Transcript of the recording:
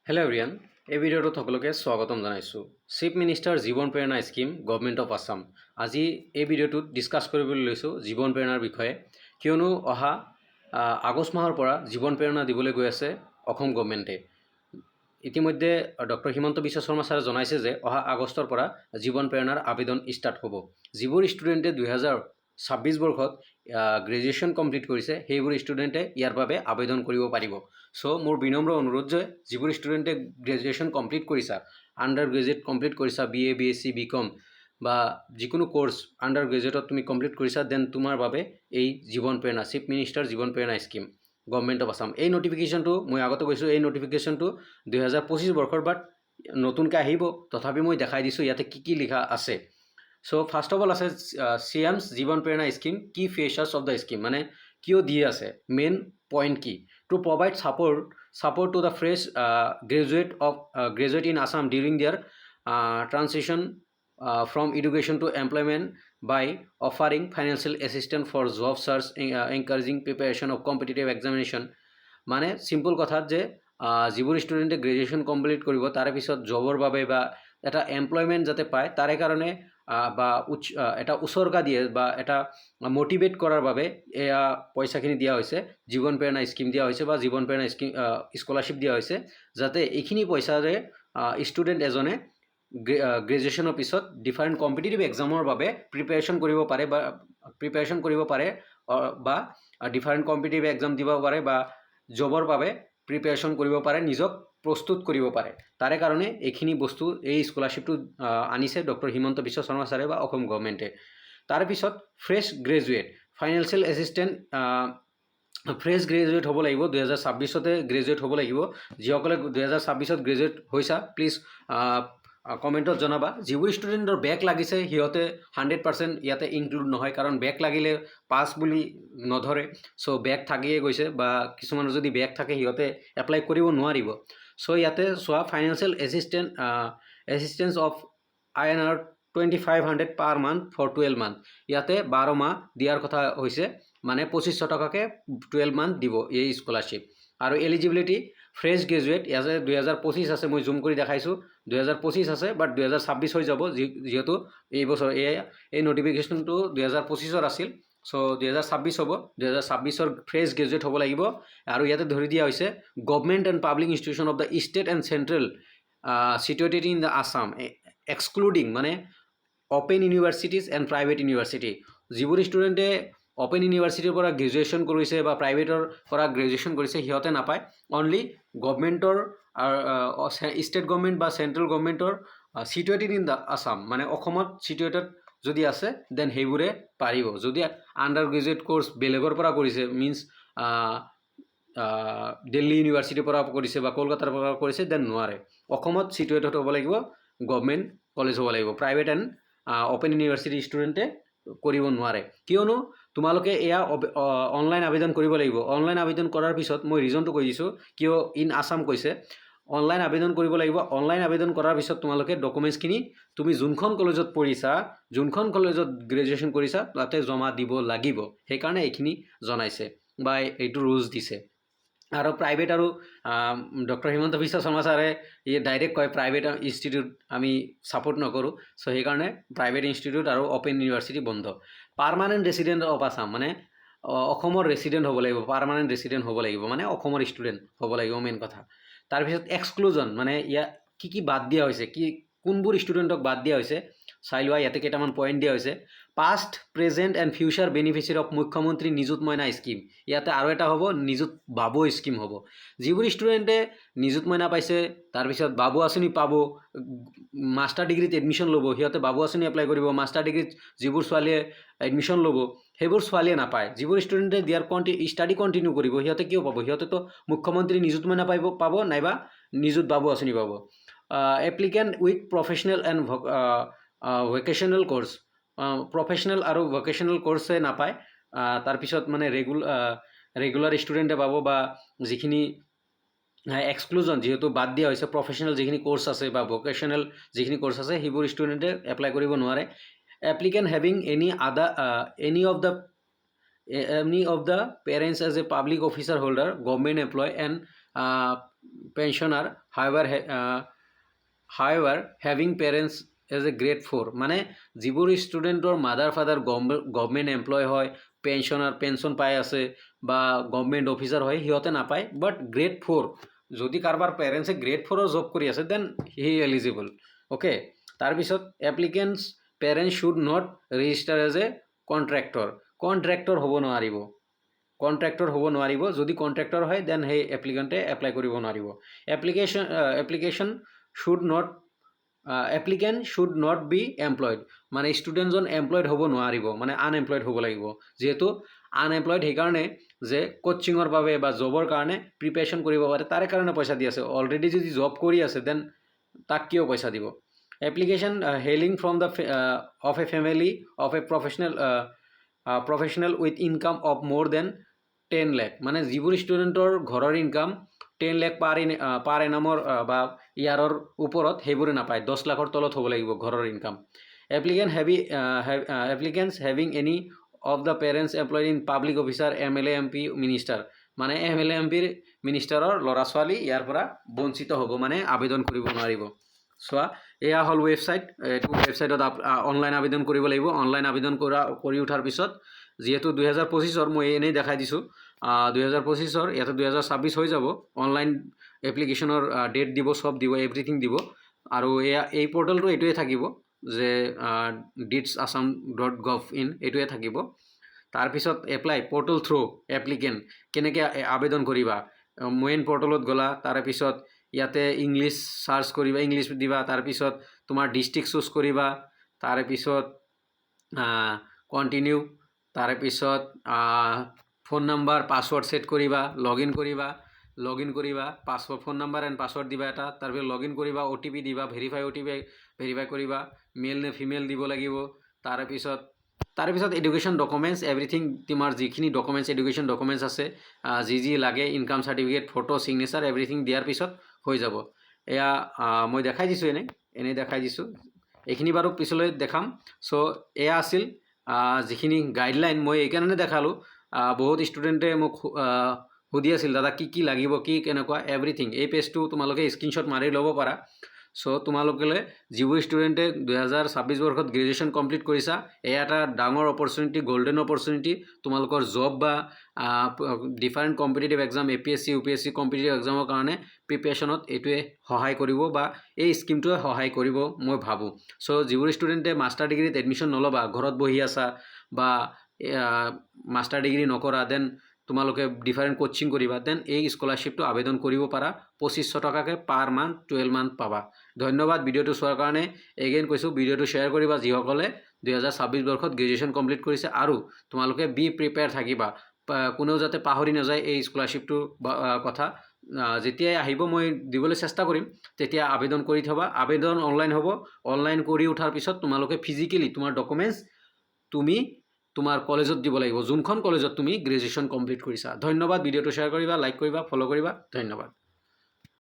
Hello' এভৰিয়ান, এই ভিডিঅ'টোত সকলোকে স্বাগতম জনাইছোঁ। চিফ মিনিষ্টাৰ জীৱন প্ৰেৰণা স্কিম গভৰ্ণমেণ্ট অফ আছাম। আজি এই ভিডিঅ'টোত ডিছকাছ কৰিবলৈ লৈছোঁ জীৱন প্ৰেৰণাৰ বিষয়ে, কিয়নো অহা আগষ্ট মাহৰ পৰা জীৱন প্ৰেৰণা দিবলৈ গৈ আছে অসম গভৰ্ণমেণ্টে। ইতিমধ্যে ডক্টৰ হিমন্ত বিশ্ব শৰ্মা ছাৰে জনাইছে যে অহা আগষ্টৰ পৰা জীৱন প্ৰেৰণাৰ আবেদন ষ্টাৰ্ট হ'ব। যিবোৰ ষ্টুডেণ্টে 2026 বৰ্ষত গ্ৰেজুৱেশ্যন কমপ্লিট কৰিছে সেইবোৰ ষ্টুডেণ্টে ইয়াৰ বাবে আবেদন কৰিব পাৰিব। চ' মোৰ বিনম্ৰ অনুৰোধ যে যিবোৰ ষ্টুডেণ্টে গ্ৰেজুৱেশ্যন কমপ্লিট কৰিছা, আণ্ডাৰ গ্ৰেজুৱেট কমপ্লিট কৰিছা, BA BSc BCom বা যিকোনো কোৰ্চ আণ্ডাৰ গ্ৰেজুৱেটত তুমি কমপ্লিট কৰিছা, দেন তোমাৰ বাবে এই জীৱন প্ৰেৰণা চিফ মিনিষ্টাৰ জীৱন প্ৰেৰণা স্কিম গভৰ্ণমেণ্ট অফ আছাম। এই নটিফিকেশ্যনটো মই আগতে কৈছোঁ, এই নটিফিকেশ্যনটো 2025 বৰ্ষৰ বাট নতুনকৈ আহিব, তথাপি মই দেখাই দিছোঁ ইয়াতে কি লিখা আছে। চ' ফাৰ্ষ্ট অফ অল আছে CM's জীৱন প্ৰেৰণা স্কিম, কি ফিচাৰ্ছ অফ দ্য স্কিম, মানে কিয় দি আছে, মেইন পইণ্ট কি, two provide support to the fresh graduate in Assam during their transition from education to employment by offering financial assistance for job search, encouraging preparation of competitive examination। মানে simple কথাত যে যিবোৰ ষ্টুডেণ্টে graduation complete কৰিব তাৰে পিছত জবৰ বাবে বা এটা এমপ্লয়মেণ্ট যাতে পায় তাৰে কাৰণে বা এটা উৎসৰ্গা দিয়ে বা এটা মটিভেট কৰাৰ বাবে এয়া পইচাখিনি দিয়া হৈছে, জীৱন প্ৰেৰণা স্কিম দিয়া হৈছে বা জীৱন প্ৰেৰণা স্কিম স্কলাৰশ্বিপ দিয়া হৈছে, যাতে এইখিনি পইচাৰে ষ্টুডেণ্ট এজনে গ্ৰেজুৱেশ্যনৰ পিছত ডিফাৰেণ্ট কম্পিটিটিভ এক্সামৰ বাবে প্ৰিপেৰেশ্যন কৰিব পাৰে বা ডিফাৰেণ্ট কম্পিটিটিভ এক্সাম দিব পাৰে বা জবৰ বাবে প্ৰিপেৰেশ্যন কৰিব পাৰে, নিজক প্ৰস্তুত কৰিব পাৰে। তাৰে কাৰণে এইখিনি বস্তু এই স্কলাৰশ্বিপটো আনিছে ডক্টৰ হিমন্ত বিশ্ব শৰ্মা ছাৰে বা অসম গভৰ্ণমেণ্টে। তাৰপিছত fresh graduate financial assistant, fresh graduate হ'ব লাগিব, 2026 গ্ৰেজুৱেট হ'ব লাগিব। যিসকলে 2026 গ্ৰেজুৱেট হৈছা প্লিজ কমেণ্টত জনাবা। যিবোৰ ষ্টুডেণ্টৰ বেক লাগিছে সিহঁতে 100% ইয়াতে ইনক্লুড নহয়, কাৰণ বেক লাগিলে পাছ বুলি নধৰে। চ' বেক থাকিয়ে গৈছে বা কিছুমানৰ যদি বেক থাকে সিহঁতে এপ্লাই কৰিব নোৱাৰিব। চ' ইয়াতে চোৱা, financial assistance of INR 2500 per month for 12 month. ইয়াতে 12 মাহ দিয়াৰ কথা হৈছে, মানে 2500 টকাকৈ 12 মান্থ দিব এই স্কলাৰশ্বিপ। আৰু এলিজিবিলিটি ফ্ৰেছ গ্ৰেজুৱেট, ইয়াতে 2025 আছে, মই জুম কৰি দেখাইছোঁ 2025 আছে, বাট 2026 হৈ যাব যিহেতু এই বছৰ এই নটিফিকেশ্যনটো 2025 আছিল। চ' 2026 হ'ব, 2026 ফ্ৰেছ গ্ৰেজুৱেট হ'ব লাগিব। আৰু ইয়াতে ধৰি দিয়া হৈছে government and public institution of the state and central situated in the Assam, excluding মানে open universities and private university. যিবোৰ ষ্টুডেণ্টে অপেন ইউনিভাৰ্চিটিৰ পৰা গ্ৰেজুৱেশ্যন কৰিছে বা প্ৰাইভেটৰ পৰা গ্ৰেজুৱেশ্যন কৰিছে সিহঁতে নাপায়, অনলি গভৰ্ণমেণ্টৰ ষ্টেট গভৰ্ণমেণ্ট বা চেণ্ট্ৰেল গভৰ্ণমেণ্টৰ চিটুৱেটেড ইন দ্য আছাম, মানে অসমত চিটুৱেটেড যদি আছে দেন সেইবোৰে পাৰিব। যদি আণ্ডাৰ গ্ৰেজুৱেট কোৰ্চ বেলেগৰ পৰা কৰিছে, মিনছ দিল্লী ইউনিভাৰ্চিটিৰ পৰা কৰিছে বা কলকাতাৰ পৰা কৰিছে, দেন নোৱাৰে। অসমত চিটুৱেটেড হ'ব লাগিব, গভৰ্ণমেণ্ট কলেজ হ'ব লাগিব, প্ৰাইভেট এণ্ড অপেন ইউনিভাৰ্চিটি ষ্টুডেণ্টে কৰিব নোৱাৰে। কিয়নো তোমালোকে এয়া অনলাইন আবেদন কৰিব লাগিব। অনলাইন আবেদন কৰাৰ পিছত মই ৰিজনটো কৈ দিছোঁ কিয় ইন আছাম কৈছে। অনলাইন আবেদন কৰিব লাগিব। অনলাইন আবেদন কৰাৰ পিছত তোমালোকে ডকুমেণ্টছখিনি তুমি যোনখন কলেজত পঢ়িছা, যোনখন কলেজত গ্ৰেজুৱেশ্যন কৰিছা তাতে জমা দিব লাগিব। সেইকাৰণে এইখিনি জনাইছে বা এইটো ৰুলছ দিছে। আৰু প্ৰাইভেট আৰু ডক্টৰ হিমন্ত বিশ্ব শৰ্মা ছাৰে ডাইৰেক্ট কয় প্ৰাইভেট ইনষ্টিটিউট আমি ছাপোৰ্ট নকৰোঁ। চ' সেইকাৰণে প্ৰাইভেট ইনষ্টিটিউট আৰু অপেন ইউনিভাৰ্চিটি বন্ধ। পাৰ্মানেণ্ট ৰেচিডেণ্ট অফ আছাম, মানে অসমৰ ৰেচিডেণ্ট হ'ব লাগিব, পাৰ্মানেণ্ট ৰেচিডেণ্ট হ'ব লাগিব, মানে অসমৰ ষ্টুডেণ্ট হ'ব লাগিব মেইন কথা। তাৰপিছত এক্সক্লুজন, মানে ইয়াত কি বাদ দিয়া হৈছে, কোনবোৰ ষ্টুডেণ্টক বাদ দিয়া হৈছে চাই লোৱা। ইয়াতে কেইটামান পইণ্ট দিয়া হৈছে। Past, present and future beneficiary of Mukhyamantri Nijut Moina scheme. ইয়াতে আৰু এটা হ'ব নিযুত বাবু স্কিম হ'ব। যিবোৰ ষ্টুডেণ্টে নিযুত মইনা পাইছে, তাৰপিছত বাবু আঁচনি পাব, মাষ্টাৰ ডিগ্ৰীত এডমিশ্যন ল'ব, সিহঁতে বাবু আঁচনি এপ্লাই কৰিব। মাষ্টাৰ ডিগ্ৰীত যিবোৰ ছোৱালীয়ে এডমিশ্যন ল'ব সেইবোৰ ছোৱালীয়ে নাপায়। যিবোৰ ষ্টুডেণ্টে ষ্টাডি কণ্টিনিউ কৰিব সিহঁতে কিয় পাব? সিহঁতেতো মুখ্যমন্ত্ৰী নিযুত মইনা পাব নাইবা নিযুত বাবু আঁচনি পাব। Applicant with professional and vocational course, professional আৰু ভকেশ্যনেল কোৰ্চে নাপায়। তাৰপিছত মানে ৰেগুলাৰ ষ্টুডেণ্টে পাব, বা যিখিনি এক্সক্লুজন যিহেতু বাদ দিয়া হৈছে, প্ৰফেশ্যনেল যিখিনি কোৰ্চ আছে বা ভকেশ্যনেল যিখিনি কোৰ্চ আছে সেইবোৰ ষ্টুডেণ্টে এপ্লাই কৰিব নোৱাৰে। Applicant having any of the parents as a public officer holder, government employ and pensioner, however having parents as a grade 4 মানে যিবোৰ ষ্টুডেণ্টৰ মাদাৰ ফাদাৰ গভৰ্ণমেণ্ট এমপ্লয় হয়, পেনশ্যন পাই আছে বা গভৰ্ণমেণ্ট অফিচাৰ হয়, সিহঁতে নাপায়। বাট গ্ৰেড 4 যদি কাৰোবাৰ পেৰেণ্টছে গ্ৰেড 4ৰ জব কৰি আছে দেন হি এলিজিবল। অ'কে, তাৰপিছত applicants parents should not register as a contractor হ'ব নোৱাৰিব। যদি কণ্ট্ৰেক্টৰ হয় দেন সেই এপ্লিকেণ্টে এপ্লাই কৰিব নোৱাৰিব। Applicant should not be employed মানে ষ্টুডেণ্টজন এমপ্লয়ড হ'ব নোৱাৰিব, মানে আনএমপ্লয়ড হ'ব লাগিব। যিহেতু আনএমপ্লয়ড সেইকাৰণে যে কোচিঙৰ বাবে বা জবৰ কাৰণে প্ৰিপেৰেশ্যন কৰিব পাৰে, তাৰে কাৰণে পইচা দি আছে। অলৰেডি যদি জব কৰি আছে দেন তাক কিয় পইচা দিব। Application hailing from the of a family of A professional with income of মোৰ দেন 10 লাখ মানে যিবোৰ ষ্টুডেণ্টৰ ঘৰৰ ইনকাম 10 লাখ পাৰ এনামৰ বা ইয়াৰৰ ওপৰত সেইবোৰে নাপায়, 10 লাখৰ তলত হ'ব লাগিব ঘৰৰ income. Applicants having any of the parents employed in public officer MLA MP minister মানে MLA MP মিনিষ্টাৰৰ ল'ৰা ছোৱালী ইয়াৰ পৰা বঞ্চিত হ'ব, মানে আবেদন কৰিব নোৱাৰিব। চোৱা, এয়া হ'ল ৱেবছাইট। এইটো ৱেবছাইটত অনলাইন আবেদন কৰিব লাগিব। অনলাইন আবেদন কৰি উঠাৰ পিছত যিহেতু 2025 মই এনেই দেখাই দিছোঁ, 2025 ইয়াতে 2026 হৈ যাব। অনলাইন এপ্লিকেশ্যনৰ ডেট দিব, চব দিব, এভৰিথিং দিব। আৰু এই পৰ্টেলটো এইটোৱে থাকিব যে deeds.assam.gov.in এইটোৱে থাকিব। তাৰপিছত এপ্লাই পৰ্টেল থ্ৰু এপ্লিকেণ্ট কেনেকৈ আবেদন কৰিবা। মেইন পৰ্টেলত গ'লা, তাৰপিছত ইয়াতে ইংলিছ চাৰ্চ কৰিবা, ইংলিছ দিবা। তাৰপিছত তোমাৰ ডিষ্ট্ৰিক্ট চুজ কৰিবা, তাৰপিছত কণ্টিনিউ, তাৰপিছত ফোন নাম্বাৰ পাছৱৰ্ড ছেট কৰিবা, লগ ইন কৰিবা, password phone number and password দিবা এটা। তাৰপিছত লগ ইন কৰিবা, OTP দিবা, ভেৰিফাই কৰিবা, মেল নে ফিমেল দিব লাগিব। তাৰপিছত এডুকেশ্যন ডকুমেণ্টছ এভৰিথিং, তোমাৰ যিখিনি ডকুমেণ্টছ এডুকেশ্যন ডকুমেণ্টছ আছে, যি লাগে, income certificate, photo, signature everything দিয়াৰ পিছত হৈ যাব। এয়া মই দেখাই দিছোঁ, এনেই দেখাই দিছোঁ। এইখিনি বাৰু পিছলৈ দেখাম। চ' এয়া আছিল যিখিনি গাইডলাইন। মই এইকাৰণে দেখালোঁ, বহুত ষ্টুডেণ্টে মোক সুধি আছিল দাদা কি লাগিব, কেনেকুৱা এভৰিথিং। এই পেজটো তোমালোকে স্ক্ৰীনশ্বট মাৰি ল'ব পাৰা। চ' তোমালোকে যিবোৰ ষ্টুডেণ্টে 2026 বৰ্ষত গ্ৰেজুৱেশ্যন কমপ্লিট কৰিছা, এয়া এটা ডাঙৰ অপৰচুনিটি, গল্ডেন অপৰচুনিটি। তোমালোকৰ জব বা different competitive exam, APSC UPSC competitive এক্সামৰ কাৰণে প্ৰিপেৰেশ্যনত এইটোৱে সহায় কৰিব বা এই স্কিমটোৱে সহায় কৰিব মই ভাবোঁ। চ' যিবোৰ ষ্টুডেণ্টে মাষ্টাৰ ডিগ্ৰীত এডমিশ্যন নল'বা, ঘৰত বহি আছা বা মাষ্টাৰ ডিগ্ৰী নকৰা, দেন তোমালোকে ডিফাৰেণ্ট কোচিং কৰিবা, দেন এই স্কলাৰশ্বিপটো আবেদন কৰিব পাৰা। 2500 টকাকৈ পাৰ মান্থ 12 মান্থ পাবা। ধন্যবাদ ভিডিঅ'টো চোৱাৰ কাৰণে। এগেইন কৈছোঁ, ভিডিঅ'টো শ্বেয়াৰ কৰিবা যিসকলে 2026 বৰ্ষত গ্ৰেজুৱেশ্যন কমপ্লিট কৰিছে। আৰু তোমালোকে বি প্ৰিপেয়াৰ থাকিবা, কোনেও যাতে পাহৰি নাযায় এই স্কলাৰশ্বিপটোৰ কথা। যেতিয়াই আহিব মই দিবলৈ চেষ্টা কৰিম, তেতিয়া আবেদন কৰি থ'বা। আবেদন অনলাইন হ'ব। অনলাইন কৰি উঠাৰ পিছত তোমালোকে ফিজিকেলি তোমাৰ ডকুমেণ্টছ তুমি তোমাৰ কলেজত দিব লাগিব, যোনখন কলেজত তুমি গ্ৰেজুৱেশ্যন কমপ্লিট কৰিছা। ধন্যবাদ। ভিডিঅ'টো শ্বেয়াৰ কৰিবা, লাইক কৰিবা, ফ'ল' কৰিবা। ধন্যবাদ।